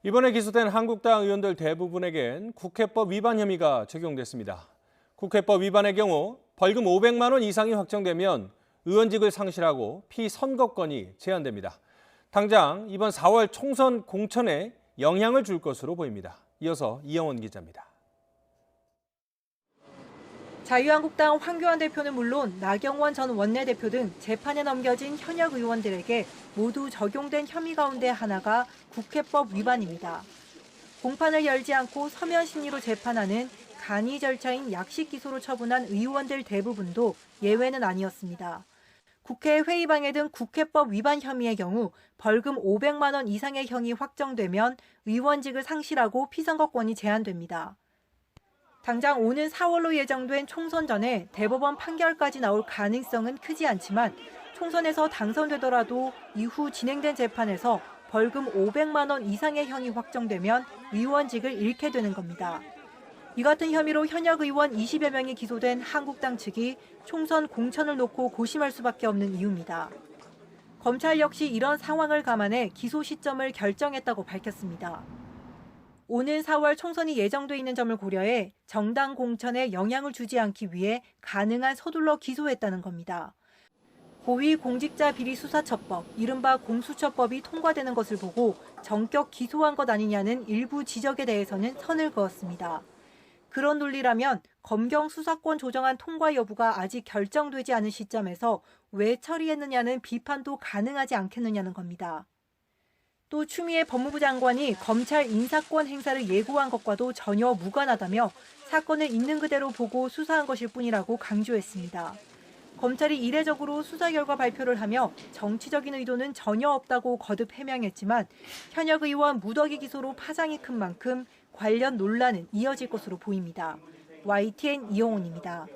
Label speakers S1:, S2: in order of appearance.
S1: 이번에 기소된 한국당 의원들 대부분에겐 국회법 위반 혐의가 적용됐습니다. 국회법 위반의 경우 벌금 500만 원 이상이 확정되면 의원직을 상실하고 피선거권이 제한됩니다. 당장 이번 4월 총선 공천에 영향을 줄 것으로 보입니다. 이어서 이영원 기자입니다.
S2: 자유한국당 황교안 대표는 물론 나경원 전 원내대표 등 재판에 넘겨진 현역 의원들에게 모두 적용된 혐의 가운데 하나가 국회법 위반입니다. 공판을 열지 않고 서면 심리로 재판하는 간이 절차인 약식 기소로 처분한 의원들 대부분도 예외는 아니었습니다. 국회 회의방해 등 국회법 위반 혐의의 경우 벌금 500만 원 이상의 형이 확정되면 의원직을 상실하고 피선거권이 제한됩니다. 당장 오는 4월로 예정된 총선 전에 대법원 판결까지 나올 가능성은 크지 않지만 총선에서 당선되더라도 이후 진행된 재판에서 벌금 500만 원 이상의 형이 확정되면 의원직을 잃게 되는 겁니다. 이 같은 혐의로 현역 의원 20여 명이 기소된 한국당 측이 총선 공천을 놓고 고심할 수밖에 없는 이유입니다. 검찰 역시 이런 상황을 감안해 기소 시점을 결정했다고 밝혔습니다. 오는 4월 총선이 예정돼 있는 점을 고려해 정당 공천에 영향을 주지 않기 위해 가능한 서둘러 기소했다는 겁니다. 고위공직자비리수사처법, 이른바 공수처법이 통과되는 것을 보고 전격 기소한 것 아니냐는 일부 지적에 대해서는 선을 그었습니다. 그런 논리라면 검경 수사권 조정안 통과 여부가 아직 결정되지 않은 시점에서 왜 처리했느냐는 비판도 가능하지 않겠느냐는 겁니다. 또 추미애 법무부 장관이 검찰 인사권 행사를 예고한 것과도 전혀 무관하다며 사건을 있는 그대로 보고 수사한 것일 뿐이라고 강조했습니다. 검찰이 이례적으로 수사 결과 발표를 하며 정치적인 의도는 전혀 없다고 거듭 해명했지만 현역 의원 무더기 기소로 파장이 큰 만큼 관련 논란은 이어질 것으로 보입니다. YTN 이영훈입니다.